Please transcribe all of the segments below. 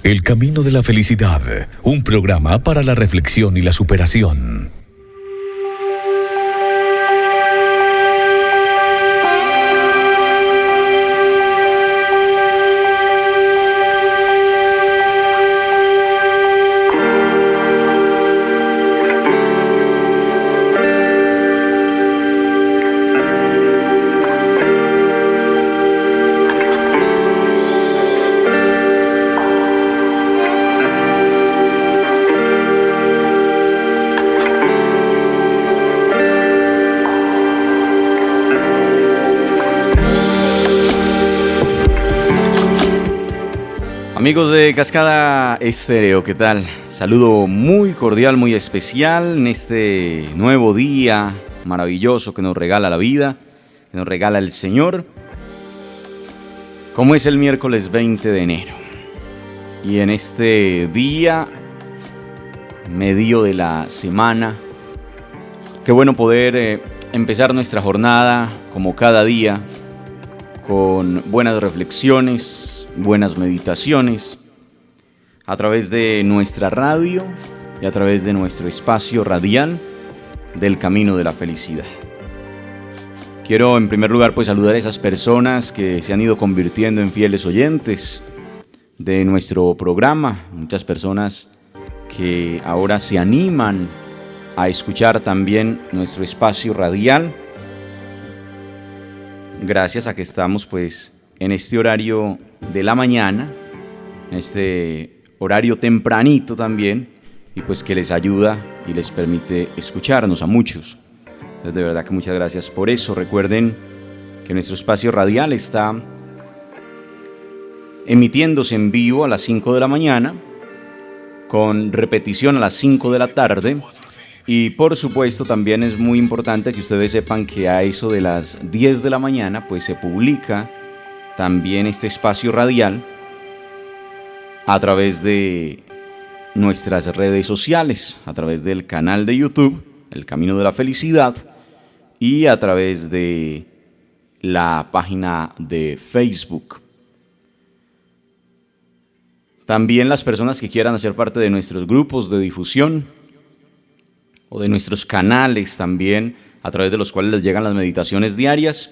El Camino de la Felicidad, un programa para la reflexión y la superación. Amigos de Cascada Estéreo, ¿qué tal? Saludo muy cordial, muy especial en este nuevo día maravilloso que nos regala la vida, que nos regala el Señor, como es el miércoles 20 de enero. Y en este día, medio de la semana, qué bueno poder empezar nuestra jornada como cada día, con buenas reflexiones, buenas meditaciones, a través de nuestra radio y a través de nuestro espacio radial del Camino de la Felicidad. Quiero en primer lugar saludar a esas personas que se han ido convirtiendo en fieles oyentes de nuestro programa, muchas personas que ahora se animan a escuchar también nuestro espacio radial, gracias a que estamos en este horario de la mañana, en este horario tempranito también, y que les ayuda y les permite escucharnos a muchos. Entonces, de verdad que muchas gracias por eso. Recuerden que nuestro espacio radial está emitiéndose en vivo a las 5 de la mañana, con repetición a las 5 de la tarde, y por supuesto también es muy importante que ustedes sepan que a eso de las 10 de la mañana se publica también este espacio radial a través de nuestras redes sociales, a través del canal de YouTube, El Camino de la Felicidad, y a través de la página de Facebook. También las personas que quieran hacer parte de nuestros grupos de difusión o de nuestros canales también, a través de los cuales les llegan las meditaciones diarias,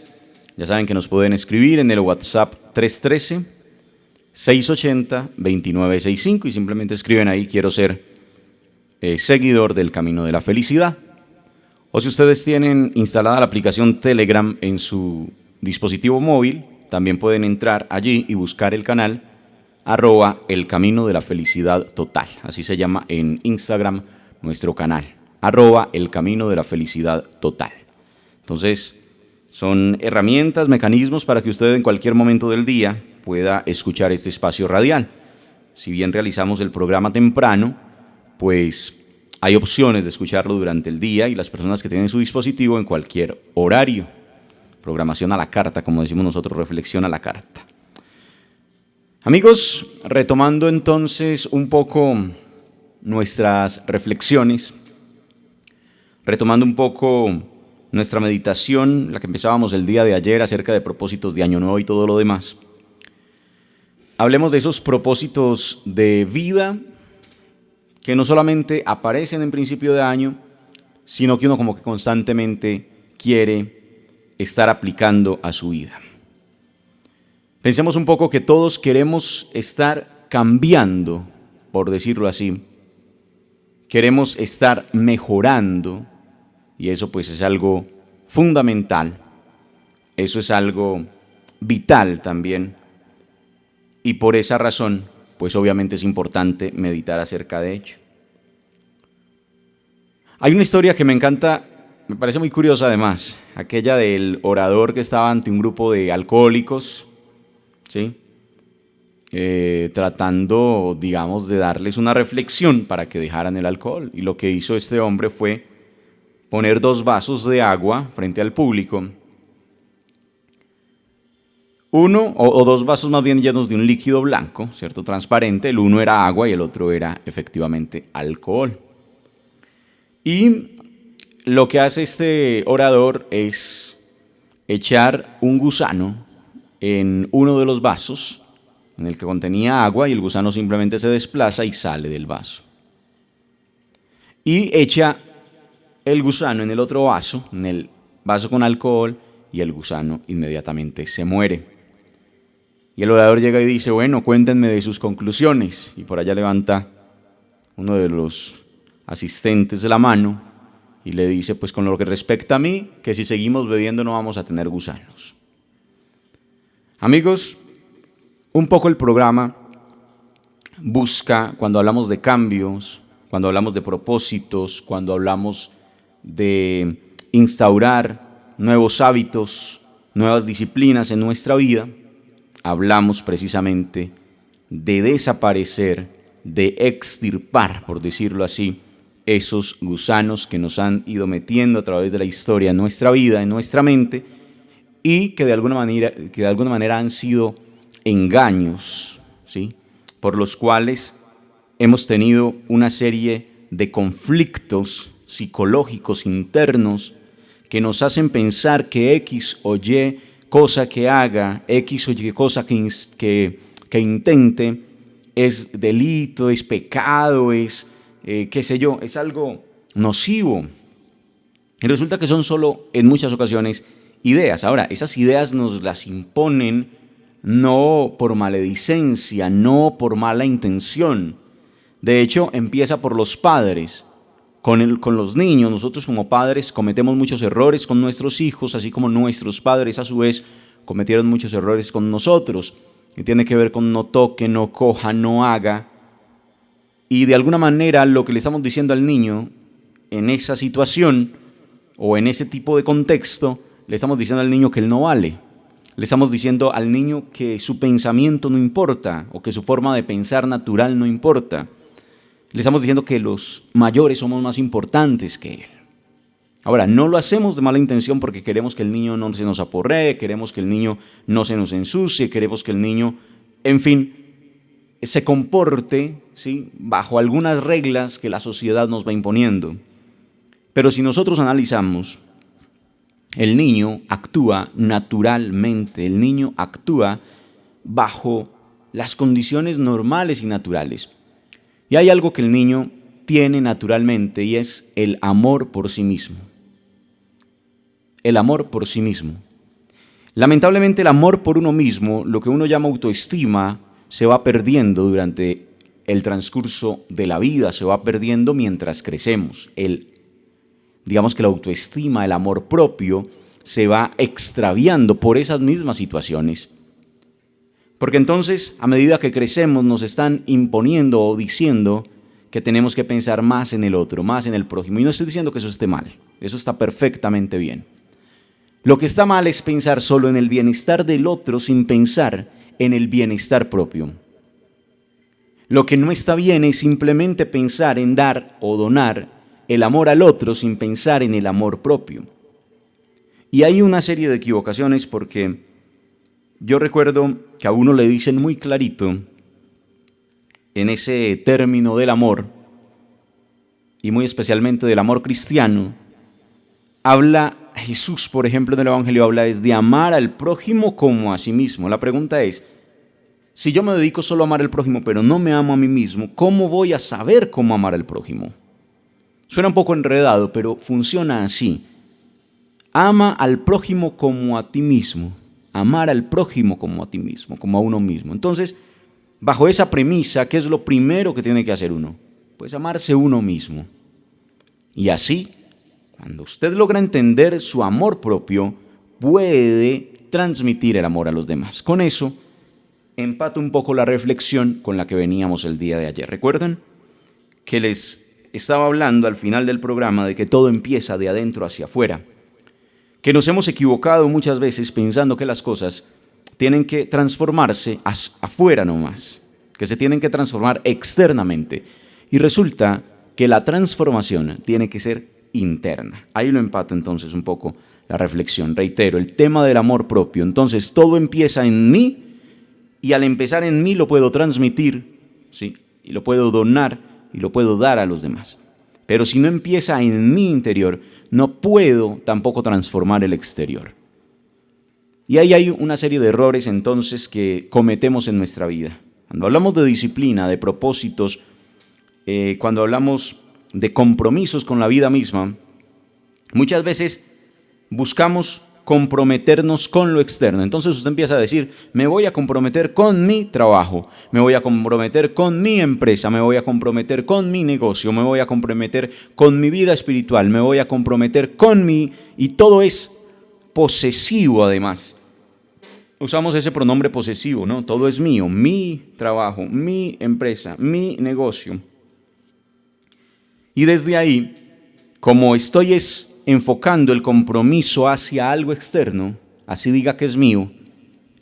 ya saben que nos pueden escribir en el WhatsApp 313-680-2965 y simplemente escriben ahí: quiero ser seguidor del Camino de la Felicidad. O si ustedes tienen instalada la aplicación Telegram en su dispositivo móvil, también pueden entrar allí y buscar el canal @El Camino de la Felicidad Total. Así se llama en Instagram nuestro canal, @El Camino de la Felicidad Total. Entonces, son herramientas, mecanismos para que usted en cualquier momento del día pueda escuchar este espacio radial. Si bien realizamos el programa temprano, hay opciones de escucharlo durante el día y las personas que tienen su dispositivo en cualquier horario. Programación a la carta, como decimos nosotros, reflexión a la carta. Amigos, retomando entonces un poco nuestras reflexiones, retomando un poco nuestra meditación, la que empezábamos el día de ayer acerca de propósitos de Año Nuevo y todo lo demás. Hablemos de esos propósitos de vida que no solamente aparecen en principio de año, sino que uno como que constantemente quiere estar aplicando a su vida. Pensemos un poco que todos queremos estar cambiando, por decirlo así. Queremos estar mejorando. Y eso es algo fundamental, eso es algo vital también. Y por esa razón, obviamente es importante meditar acerca de ello. Hay una historia que me encanta, me parece muy curiosa además, aquella del orador que estaba ante un grupo de alcohólicos, ¿sí? Tratando, de darles una reflexión para que dejaran el alcohol. Y lo que hizo este hombre fue poner 2 vasos de agua frente al público. Uno, o 2 vasos más bien llenos de un líquido blanco, ¿cierto? Transparente. El uno era agua y el otro era efectivamente alcohol. Y lo que hace este orador es echar un gusano en uno de los vasos en el que contenía agua y el gusano simplemente se desplaza y sale del vaso. Y echa el gusano en el otro vaso, en el vaso con alcohol, y el gusano inmediatamente se muere. Y el orador llega y dice, bueno, cuéntenme de sus conclusiones. Y por allá levanta uno de los asistentes la mano y le dice, pues con lo que respecta a mí, que si seguimos bebiendo no vamos a tener gusanos. Amigos, un poco el programa busca, cuando hablamos de cambios, cuando hablamos de propósitos, cuando hablamos de instaurar nuevos hábitos, nuevas disciplinas en nuestra vida, hablamos precisamente de desaparecer, de extirpar, por decirlo así, esos gusanos que nos han ido metiendo a través de la historia en nuestra vida, en nuestra mente, y que de alguna manera han sido engaños, ¿sí?, por los cuales hemos tenido una serie de conflictos psicológicos internos que nos hacen pensar que X o Y cosa que haga, X o Y cosa que intente, es delito, es pecado, es, qué sé yo, es algo nocivo. Y resulta que son solo, en muchas ocasiones, ideas. Ahora, esas ideas nos las imponen no por maledicencia, no por mala intención. De hecho, empieza por los padres. Con los niños, nosotros como padres cometemos muchos errores con nuestros hijos, así como nuestros padres a su vez cometieron muchos errores con nosotros. Y tiene que ver con no toque, no coja, no haga. Y de alguna manera lo que le estamos diciendo al niño en esa situación o en ese tipo de contexto, le estamos diciendo al niño que él no vale. Le estamos diciendo al niño que su pensamiento no importa o que su forma de pensar natural no importa. Le estamos diciendo que los mayores somos más importantes que él. Ahora, no lo hacemos de mala intención porque queremos que el niño no se nos aporree, queremos que el niño no se nos ensucie, queremos que el niño, en fin, se comporte, ¿sí?, bajo algunas reglas que la sociedad nos va imponiendo. Pero si nosotros analizamos, el niño actúa naturalmente, el niño actúa bajo las condiciones normales y naturales. Y hay algo que el niño tiene naturalmente y es el amor por sí mismo. El amor por sí mismo. Lamentablemente el amor por uno mismo, lo que uno llama autoestima, se va perdiendo durante el transcurso de la vida, se va perdiendo mientras crecemos. Digamos que la autoestima, el amor propio, se va extraviando por esas mismas situaciones. Porque entonces, a medida que crecemos, nos están imponiendo o diciendo que tenemos que pensar más en el otro, más en el prójimo. Y no estoy diciendo que eso esté mal, eso está perfectamente bien. Lo que está mal es pensar solo en el bienestar del otro sin pensar en el bienestar propio. Lo que no está bien es simplemente pensar en dar o donar el amor al otro sin pensar en el amor propio. Y hay una serie de equivocaciones porque yo recuerdo que a uno le dicen muy clarito en ese término del amor, y muy especialmente del amor cristiano, habla Jesús, por ejemplo, en el Evangelio, habla de amar al prójimo como a sí mismo. La pregunta es, si yo me dedico solo a amar al prójimo, pero no me amo a mí mismo, ¿cómo voy a saber cómo amar al prójimo? Suena un poco enredado, pero funciona así. Ama al prójimo como a ti mismo. Amar al prójimo como a ti mismo, como a uno mismo. Entonces, bajo esa premisa, ¿qué es lo primero que tiene que hacer uno? Pues amarse uno mismo. Y así, cuando usted logra entender su amor propio, puede transmitir el amor a los demás. Con eso, empato un poco la reflexión con la que veníamos el día de ayer. ¿Recuerdan que les estaba hablando al final del programa de que todo empieza de adentro hacia afuera? Que nos hemos equivocado muchas veces pensando que las cosas tienen que transformarse afuera nomás, que se tienen que transformar externamente. Y resulta que la transformación tiene que ser interna. Ahí lo empato entonces un poco la reflexión. Reitero, el tema del amor propio. Entonces todo empieza en mí y al empezar en mí lo puedo transmitir, ¿sí?, y lo puedo donar y lo puedo dar a los demás. Pero si no empieza en mi interior, no puedo tampoco transformar el exterior. Y ahí hay una serie de errores entonces que cometemos en nuestra vida. Cuando hablamos de disciplina, de propósitos, cuando hablamos de compromisos con la vida misma, muchas veces buscamos comprometernos con lo externo. Entonces usted empieza a decir, me voy a comprometer con mi trabajo, me voy a comprometer con mi empresa, me voy a comprometer con mi negocio, me voy a comprometer con mi vida espiritual, me voy a comprometer con mi... Y todo es posesivo además. Usamos ese pronombre posesivo, ¿no? Todo es mío, mi trabajo, mi empresa, mi negocio. Y desde ahí, como estoy enfocando el compromiso hacia algo externo, así diga que es mío,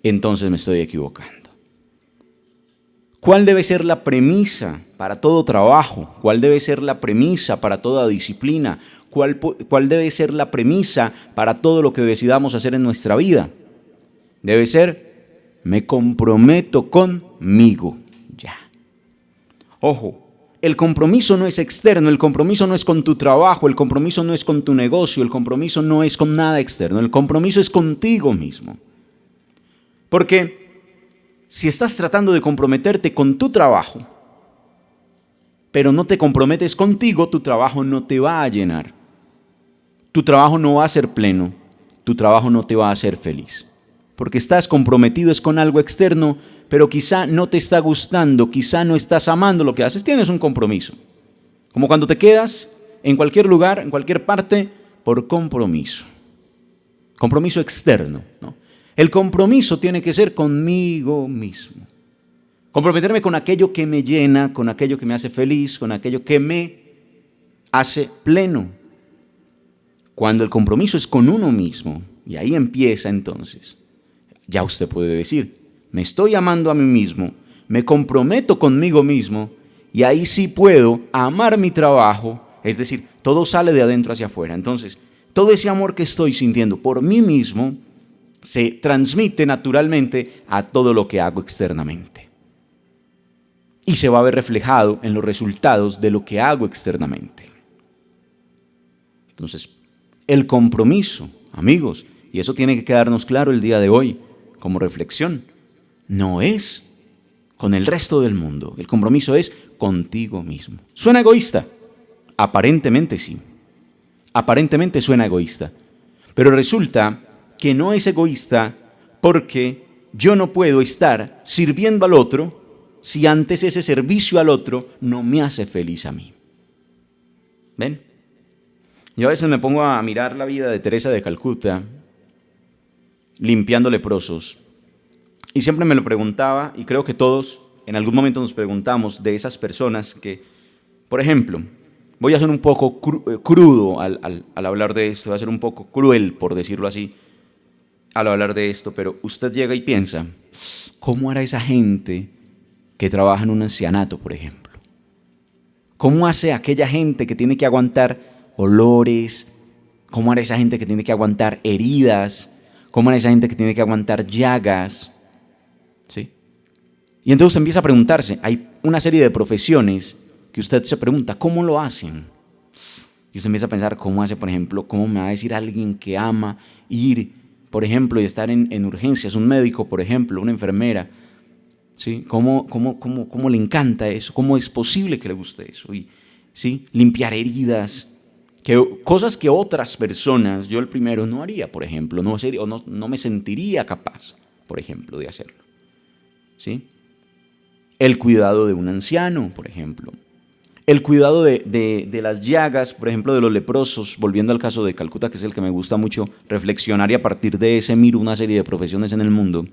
entonces me estoy equivocando. ¿Cuál debe ser la premisa para todo trabajo? ¿Cuál debe ser la premisa para toda disciplina? ¿Cuál debe ser la premisa para todo lo que decidamos hacer en nuestra vida? Debe ser, me comprometo conmigo. Ya. Ojo. El compromiso no es externo, el compromiso no es con tu trabajo, el compromiso no es con tu negocio, el compromiso no es con nada externo, el compromiso es contigo mismo. Porque si estás tratando de comprometerte con tu trabajo, pero no te comprometes contigo, tu trabajo no te va a llenar. Tu trabajo no va a ser pleno, tu trabajo no te va a hacer feliz. Porque estás comprometido es con algo externo, pero quizá no te está gustando, quizá no estás amando lo que haces, tienes un compromiso. Como cuando te quedas en cualquier lugar, en cualquier parte, por compromiso. Compromiso externo, ¿no? El compromiso tiene que ser conmigo mismo. Comprometerme con aquello que me llena, con aquello que me hace feliz, con aquello que me hace pleno. Cuando el compromiso es con uno mismo, y ahí empieza entonces, ya usted puede decir, me estoy amando a mí mismo, me comprometo conmigo mismo y ahí sí puedo amar mi trabajo, es decir, todo sale de adentro hacia afuera. Entonces, todo ese amor que estoy sintiendo por mí mismo se transmite naturalmente a todo lo que hago externamente. Y se va a ver reflejado en los resultados de lo que hago externamente. Entonces, el compromiso, amigos, y eso tiene que quedarnos claro el día de hoy como reflexión, no es con el resto del mundo. El compromiso es contigo mismo. ¿Suena egoísta? Aparentemente sí. Aparentemente suena egoísta. Pero resulta que no es egoísta porque yo no puedo estar sirviendo al otro si antes ese servicio al otro no me hace feliz a mí. ¿Ven? Yo a veces me pongo a mirar la vida de Teresa de Calcuta, limpiando leprosos. Y siempre me lo preguntaba, y creo que todos en algún momento nos preguntamos de esas personas que, por ejemplo, voy a ser un poco crudo al hablar de esto, voy a ser un poco cruel, por decirlo así, al hablar de esto, pero usted llega y piensa, ¿cómo hará esa gente que trabaja en un ancianato, por ejemplo? ¿Cómo hace aquella gente que tiene que aguantar olores? ¿Cómo hará esa gente que tiene que aguantar heridas? ¿Cómo hará esa gente que tiene que aguantar llagas? ¿Sí? Y entonces usted empieza a preguntarse, hay una serie de profesiones que usted se pregunta, ¿cómo lo hacen? Y usted empieza a pensar, ¿cómo hace, por ejemplo, cómo me va a decir alguien que ama ir, por ejemplo, y estar en urgencias, un médico, por ejemplo, una enfermera? ¿Sí? ¿Cómo le encanta eso? ¿Cómo es posible que le guste eso? Y, ¿sí? Limpiar heridas, cosas que otras personas, yo el primero no haría, por ejemplo, no me sentiría capaz, por ejemplo, de hacerlo. ¿Sí? El cuidado de un anciano, por ejemplo. El cuidado de las llagas, por ejemplo, de los leprosos, volviendo al caso de Calcuta, que es el que me gusta mucho reflexionar y a partir de ese miro una serie de profesiones en el mundo.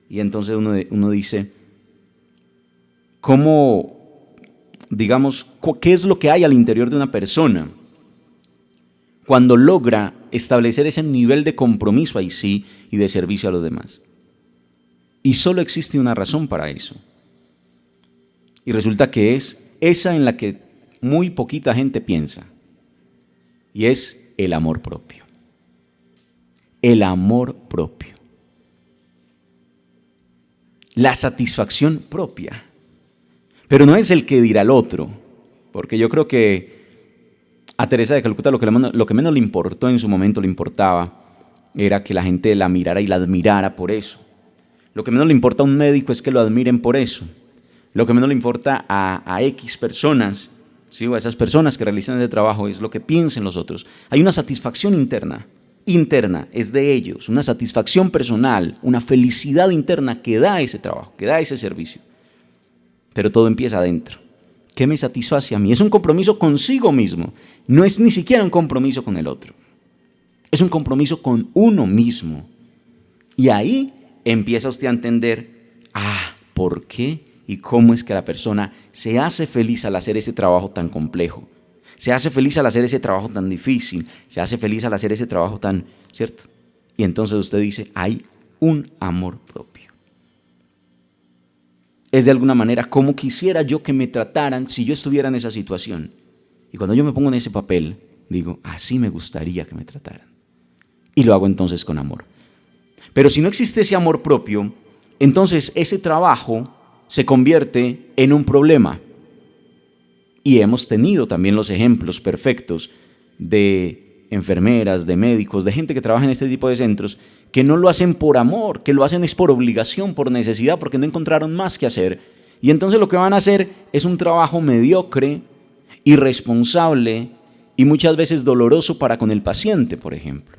Y entonces uno dice, ¿cómo, digamos, qué es lo que hay al interior de una persona cuando logra establecer ese nivel de compromiso ahí sí y de servicio a los demás? Y solo existe una razón para eso. Y resulta que es esa en la que muy poquita gente piensa. Y es el amor propio. El amor propio. La satisfacción propia. Pero no es el que dirá el otro. Porque yo creo que a Teresa de Calcuta lo que menos le importó en su momento le importaba era que la gente la mirara y la admirara por eso. Lo que menos le importa a un médico es que lo admiren por eso. Lo que menos le importa a X personas, ¿sí? O a esas personas que realizan ese trabajo, es lo que piensen los otros. Hay una satisfacción interna, es de ellos, una satisfacción personal, una felicidad interna que da ese trabajo, que da ese servicio. Pero todo empieza adentro. ¿Qué me satisface a mí? Es un compromiso consigo mismo, no es ni siquiera un compromiso con el otro. Es un compromiso con uno mismo. Y ahí empieza usted a entender, ¿por qué y cómo es que la persona se hace feliz al hacer ese trabajo tan complejo? Se hace feliz al hacer ese trabajo tan difícil, se hace feliz al hacer ese trabajo tan, ¿cierto? Y entonces usted dice, hay un amor propio. Es de alguna manera como quisiera yo que me trataran si yo estuviera en esa situación. Y cuando yo me pongo en ese papel, digo, así me gustaría que me trataran. Y lo hago entonces con amor. Pero si no existe ese amor propio, entonces ese trabajo se convierte en un problema. Y hemos tenido también los ejemplos perfectos de enfermeras, de médicos, de gente que trabaja en este tipo de centros, que no lo hacen por amor, que lo hacen es por obligación, por necesidad, porque no encontraron más que hacer. Y entonces lo que van a hacer es un trabajo mediocre, irresponsable y muchas veces doloroso para con el paciente, por ejemplo.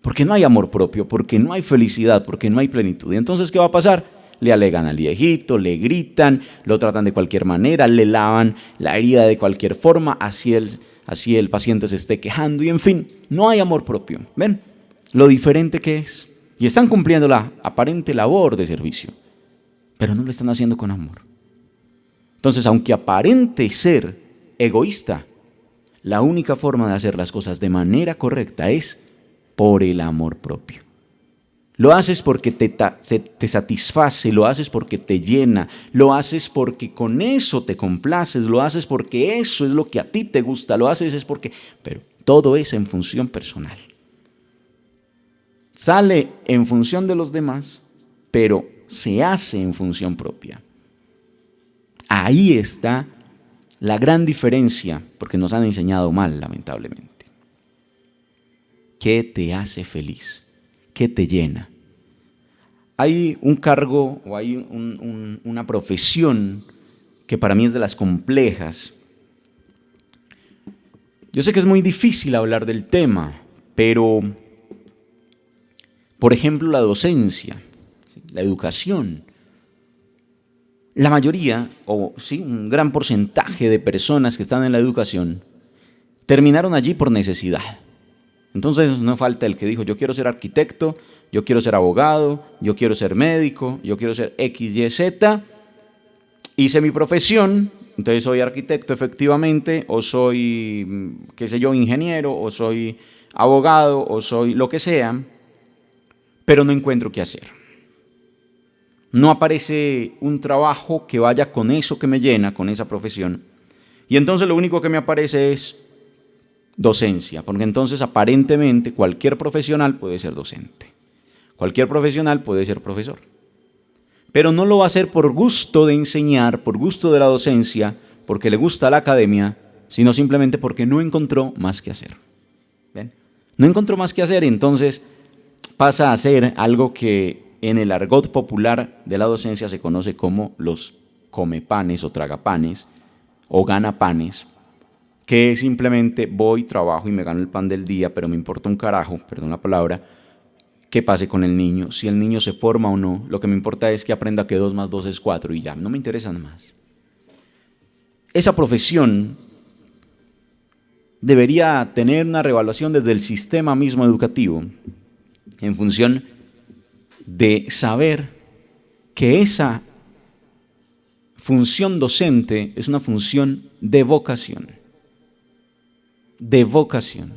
Porque no hay amor propio, porque no hay felicidad, porque no hay plenitud. Y entonces, ¿qué va a pasar? Le alegan al viejito, le gritan, lo tratan de cualquier manera, le lavan la herida de cualquier forma, así el paciente se esté quejando y en fin, no hay amor propio. ¿Ven lo diferente que es? Y están cumpliendo la aparente labor de servicio, pero no lo están haciendo con amor. Entonces, aunque aparente ser egoísta, la única forma de hacer las cosas de manera correcta es por el amor propio. Lo haces porque te satisface, lo haces porque te llena, lo haces porque con eso te complaces, lo haces porque eso es lo que a ti te gusta, lo haces es porque... Pero todo es en función personal. Sale en función de los demás, pero se hace en función propia. Ahí está la gran diferencia, porque nos han enseñado mal, lamentablemente. ¿Qué te hace feliz? ¿Qué te llena? Hay un cargo o hay una profesión que para mí es de las complejas. Yo sé que es muy difícil hablar del tema, pero, por ejemplo, la docencia, la educación. La mayoría, o sí, un gran porcentaje de personas que están en la educación terminaron allí por necesidad. Entonces no falta el que dijo, yo quiero ser arquitecto, yo quiero ser abogado, yo quiero ser médico, yo quiero ser X, Y, Z. Hice mi profesión, entonces soy arquitecto efectivamente, o soy, qué sé yo, ingeniero, o soy abogado, o soy lo que sea, pero no encuentro qué hacer. No aparece un trabajo que vaya con eso que me llena, con esa profesión. Y entonces lo único que me aparece es docencia, porque entonces aparentemente cualquier profesional puede ser docente, cualquier profesional puede ser profesor, pero no lo va a hacer por gusto de enseñar, por gusto de la docencia, porque le gusta la academia, sino simplemente porque no encontró más que hacer. ¿Ven? No encontró más que hacer y entonces pasa a ser algo que en el argot popular de la docencia se conoce como los comepanes o tragapanes o ganapanes, que simplemente voy, trabajo y me gano el pan del día, pero me importa un carajo, perdón la palabra, qué pase con el niño, si el niño se forma o no, lo que me importa es que aprenda que 2 más 2 es 4 y ya, no me interesa nada más. Esa profesión debería tener una reevaluación desde el sistema mismo educativo, en función de saber que esa función docente es una función de vocación. De vocación.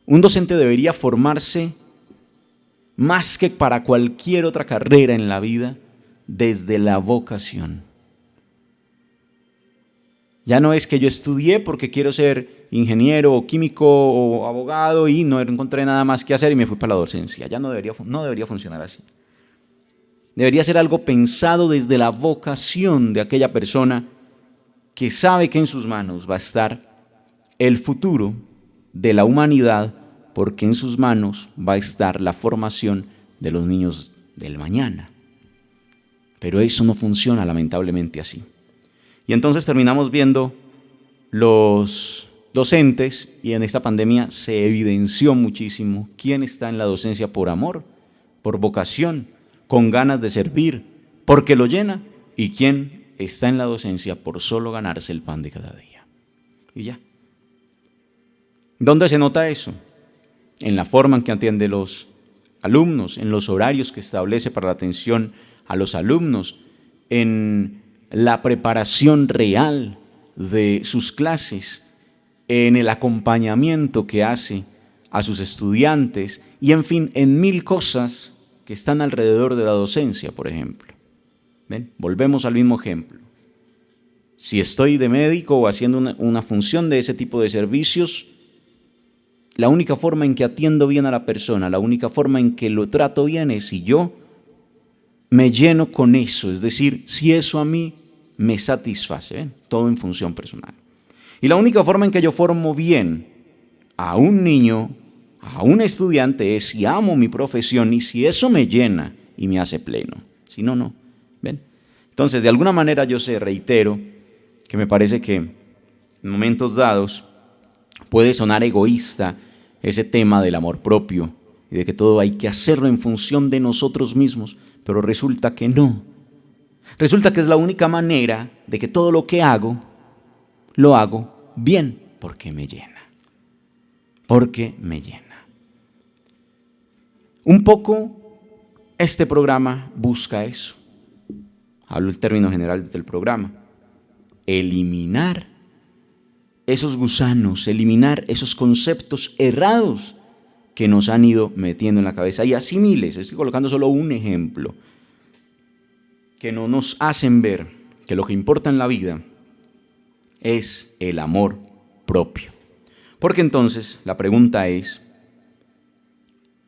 Un docente debería formarse más que para cualquier otra carrera en la vida desde la vocación. Ya no es que yo estudié porque quiero ser ingeniero o químico o abogado y no encontré nada más que hacer y me fui para la docencia. Ya no debería funcionar así. Debería ser algo pensado desde la vocación de aquella persona que sabe que en sus manos va a estar el futuro de la humanidad porque en sus manos va a estar la formación de los niños del mañana. Pero eso no funciona lamentablemente así. Y entonces terminamos viendo los docentes, y en esta pandemia se evidenció muchísimo quién está en la docencia por amor, por vocación, con ganas de servir, porque lo llena, y quién está en la docencia por solo ganarse el pan de cada día. Y ya. ¿Dónde se nota eso? En la forma en que atiende los alumnos, en los horarios que establece para la atención a los alumnos, en la preparación real de sus clases, en el acompañamiento que hace a sus estudiantes y, en fin, en mil cosas que están alrededor de la docencia, por ejemplo. ¿Ven? Volvemos al mismo ejemplo. Si estoy de médico o haciendo una función de ese tipo de servicios, la única forma en que atiendo bien a la persona, la única forma en que lo trato bien es si yo me lleno con eso, es decir, si eso a mí me satisface, ¿ven? Todo en función personal. Y la única forma en que yo formo bien a un niño, a un estudiante, es si amo mi profesión y si eso me llena y me hace pleno. Si no, no. ¿Ven? Entonces, de alguna manera yo reitero, que me parece que en momentos dados puede sonar egoísta ese tema del amor propio y de que todo hay que hacerlo en función de nosotros mismos, pero resulta que no. Resulta que es la única manera de que todo lo que hago, lo hago bien, porque me llena. Porque me llena. Un poco este programa busca eso. Hablo el término general del programa. Eliminar esos gusanos, eliminar esos conceptos errados que nos han ido metiendo en la cabeza. Y así miles, estoy colocando solo un ejemplo, que no nos hacen ver que lo que importa en la vida es el amor propio. Porque entonces la pregunta es,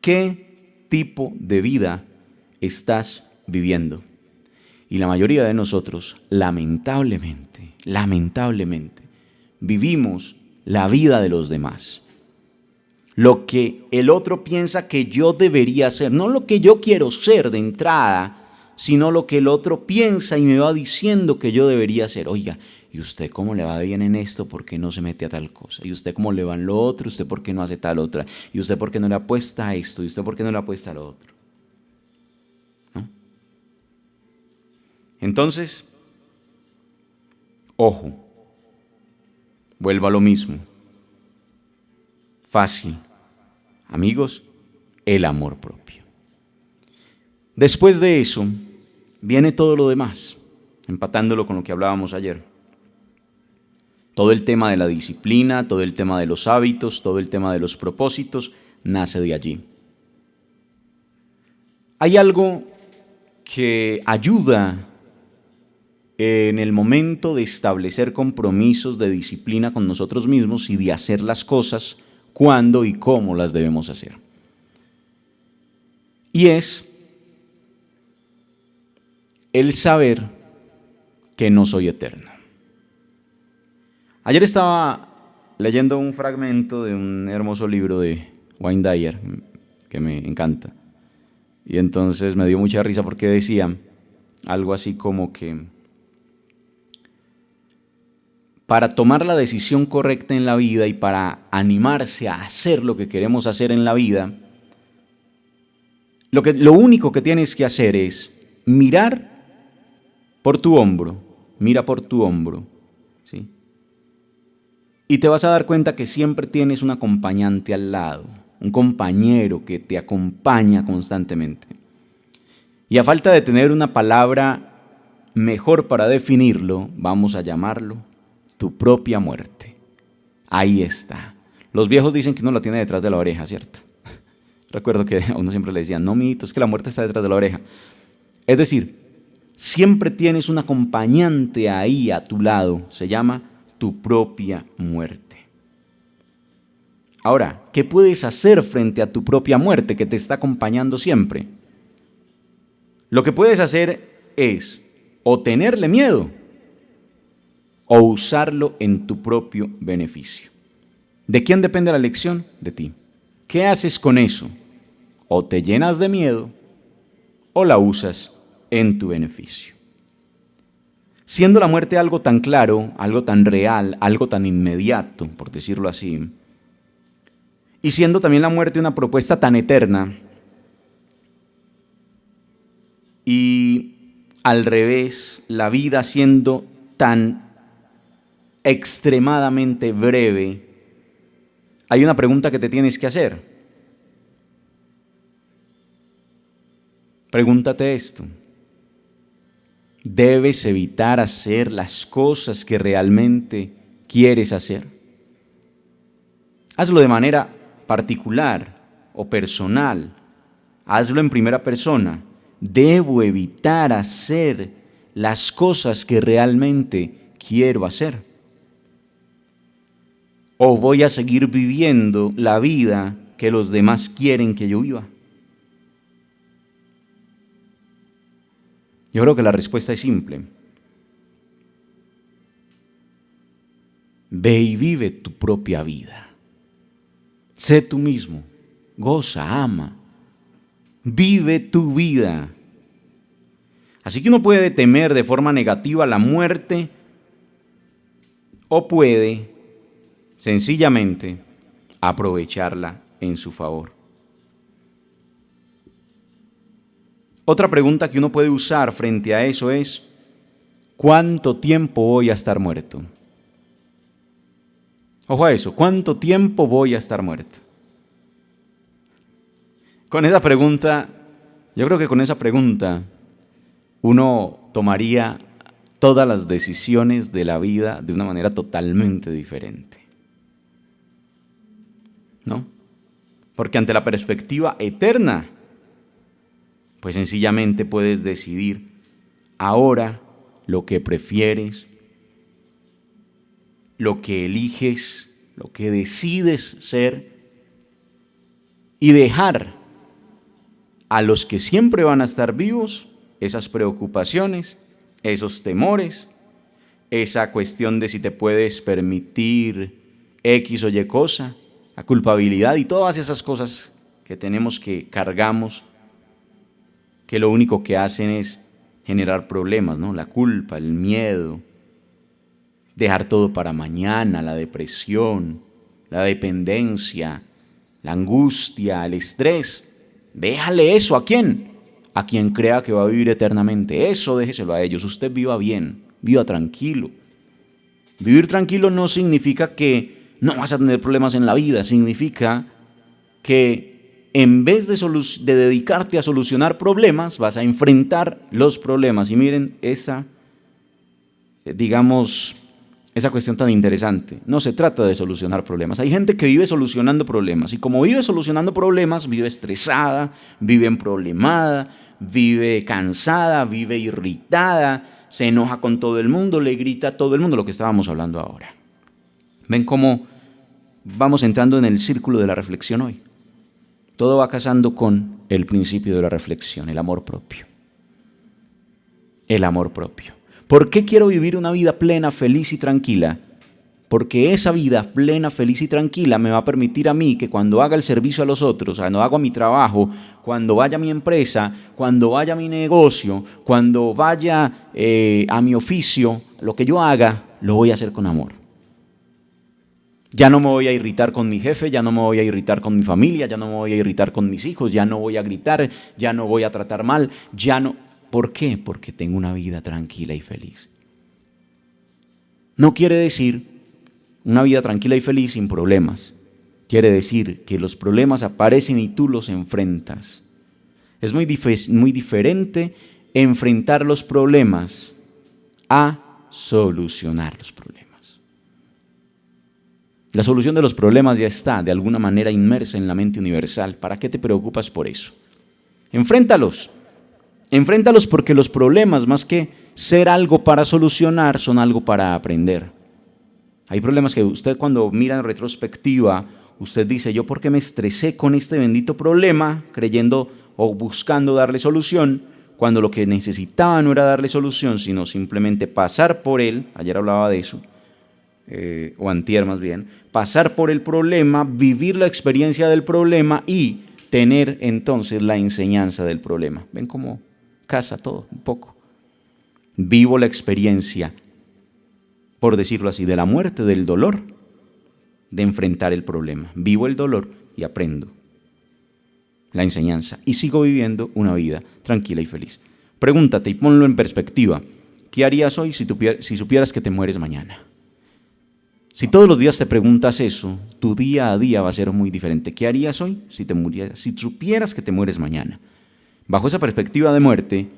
¿qué tipo de vida estás viviendo? Y la mayoría de nosotros, lamentablemente, vivimos la vida de los demás. Lo que el otro piensa que yo debería ser, no lo que yo quiero ser de entrada, sino lo que el otro piensa y me va diciendo que yo debería ser. Oiga, ¿y usted cómo le va bien en esto? ¿Por qué no se mete a tal cosa? ¿Y usted cómo le va en lo otro? ¿Usted por qué no hace tal otra? ¿Y usted por qué no le apuesta a esto? ¿Y usted por qué no le apuesta a lo otro? ¿No? Entonces, ojo, vuelvo a lo mismo. Fácil. Amigos, el amor propio. Después de eso, viene todo lo demás, empatándolo con lo que hablábamos ayer. Todo el tema de la disciplina, todo el tema de los hábitos, todo el tema de los propósitos, nace de allí. Hay algo que ayuda en el momento de establecer compromisos de disciplina con nosotros mismos y de hacer las cosas cuándo y cómo las debemos hacer. Y es el saber que no soy eterno. Ayer estaba leyendo un fragmento de un hermoso libro de Wayne Dyer, que me encanta. Y entonces me dio mucha risa porque decía algo así como que para tomar la decisión correcta en la vida y para animarse a hacer lo que queremos hacer en la vida, lo único que tienes que hacer es mirar por tu hombro, mira por tu hombro, ¿sí? Y te vas a dar cuenta que siempre tienes un acompañante al lado, un compañero que te acompaña constantemente. Y a falta de tener una palabra mejor para definirlo, vamos a llamarlo tu propia muerte. Ahí está. Los viejos dicen que uno la tiene detrás de la oreja, ¿cierto? Recuerdo que a uno siempre le decían, no, mijito, es que la muerte está detrás de la oreja. Es decir, siempre tienes un acompañante ahí a tu lado, se llama tu propia muerte. Ahora, ¿qué puedes hacer frente a tu propia muerte que te está acompañando siempre? Lo que puedes hacer es o tenerle miedo o usarlo en tu propio beneficio. ¿De quién depende la elección? De ti. ¿Qué haces con eso? O te llenas de miedo o la usas en tu beneficio. Siendo la muerte algo tan claro, algo tan real, algo tan inmediato, por decirlo así, y siendo también la muerte una propuesta tan eterna, y al revés, la vida siendo tan extremadamente breve, hay una pregunta que te tienes que hacer. Pregúntate esto. ¿Debes evitar hacer las cosas que realmente quieres hacer? Hazlo de manera particular o personal. Hazlo en primera persona. Debo evitar hacer las cosas que realmente quiero hacer. ¿O voy a seguir viviendo la vida que los demás quieren que yo viva? Yo creo que la respuesta es simple. Ve y vive tu propia vida. Sé tú mismo, goza, ama, vive tu vida. Así que uno puede temer de forma negativa la muerte o puede sencillamente aprovecharla en su favor. Otra pregunta que uno puede usar frente a eso es, ¿cuánto tiempo voy a estar muerto? Ojo a eso, ¿cuánto tiempo voy a estar muerto? Con esa pregunta, yo creo que con esa pregunta uno tomaría todas las decisiones de la vida de una manera totalmente diferente. ¿No? Porque ante la perspectiva eterna, pues sencillamente puedes decidir ahora lo que prefieres, lo que eliges, lo que decides ser y dejar a los que siempre van a estar vivos esas preocupaciones, esos temores, esa cuestión de si te puedes permitir X o Y cosa, la culpabilidad y todas esas cosas que tenemos que cargamos, que lo único que hacen es generar problemas, ¿no? La culpa, el miedo, dejar todo para mañana, la depresión, la dependencia, la angustia, el estrés. Déjale eso, ¿a quién? A quien crea que va a vivir eternamente. Eso déjeselo a ellos. Usted viva bien, viva tranquilo. Vivir tranquilo no significa que no vas a tener problemas en la vida, significa que en vez de dedicarte a solucionar problemas, vas a enfrentar los problemas. Y miren esa cuestión tan interesante. No se trata de solucionar problemas. Hay gente que vive solucionando problemas y como vive solucionando problemas, vive estresada, vive emproblemada, vive cansada, vive irritada, se enoja con todo el mundo, le grita a todo el mundo, lo que estábamos hablando ahora. ¿Ven cómo vamos entrando en el círculo de la reflexión hoy? Todo va casando con el principio de la reflexión, el amor propio. El amor propio. ¿Por qué quiero vivir una vida plena, feliz y tranquila? Porque esa vida plena, feliz y tranquila me va a permitir a mí que cuando haga el servicio a los otros, cuando haga mi trabajo, cuando vaya a mi empresa, cuando vaya a mi negocio, cuando vaya a mi oficio, lo que yo haga, lo voy a hacer con amor. Ya no me voy a irritar con mi jefe, ya no me voy a irritar con mi familia, ya no me voy a irritar con mis hijos, ya no voy a gritar, ya no voy a tratar mal, ya no... ¿Por qué? Porque tengo una vida tranquila y feliz. No quiere decir una vida tranquila y feliz sin problemas. Quiere decir que los problemas aparecen y tú los enfrentas. Es muy diferente enfrentar los problemas a solucionar los problemas. La solución de los problemas ya está de alguna manera inmersa en la mente universal. ¿Para qué te preocupas por eso? Enfréntalos. Enfréntalos porque los problemas, más que ser algo para solucionar, son algo para aprender. Hay problemas que usted cuando mira en retrospectiva, usted dice, ¿yo por qué me estresé con este bendito problema, creyendo o buscando darle solución, cuando lo que necesitaba no era darle solución, sino simplemente pasar por él? Ayer hablaba de eso. o antier más bien, pasar por el problema, vivir la experiencia del problema y tener entonces la enseñanza del problema. ¿Ven cómo casa todo un poco? Vivo la experiencia, por decirlo así, de la muerte, del dolor, de enfrentar el problema. Vivo el dolor y aprendo la enseñanza y sigo viviendo una vida tranquila y feliz. Pregúntate y ponlo en perspectiva. ¿Qué harías hoy si supieras que te mueres mañana? Si todos los días te preguntas eso, tu día a día va a ser muy diferente. ¿Qué harías hoy si supieras que te mueres mañana? Bajo esa perspectiva de muerte,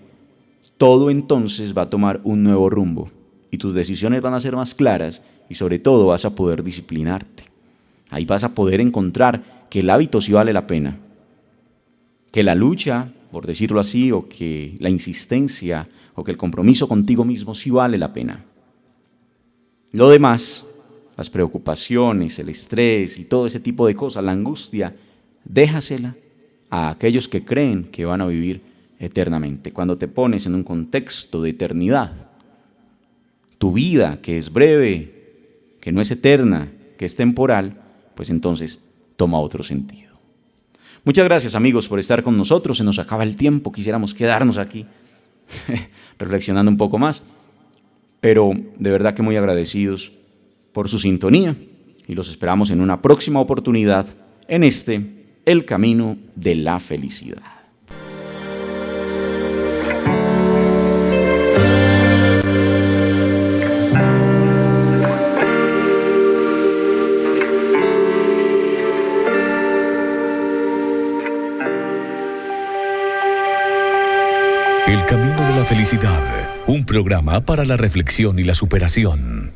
todo entonces va a tomar un nuevo rumbo y tus decisiones van a ser más claras y sobre todo vas a poder disciplinarte. Ahí vas a poder encontrar que el hábito sí vale la pena, que la lucha, por decirlo así, o que la insistencia o que el compromiso contigo mismo sí vale la pena. Lo demás, las preocupaciones, el estrés y todo ese tipo de cosas, la angustia, déjasela a aquellos que creen que van a vivir eternamente. Cuando te pones en un contexto de eternidad, tu vida, que es breve, que no es eterna, que es temporal, pues entonces toma otro sentido. Muchas gracias, amigos, por estar con nosotros. Se nos acaba el tiempo, quisiéramos quedarnos aquí reflexionando un poco más, pero de verdad que muy agradecidos por su sintonía y los esperamos en una próxima oportunidad en El Camino de la Felicidad. El Camino de la Felicidad, un programa para la reflexión y la superación.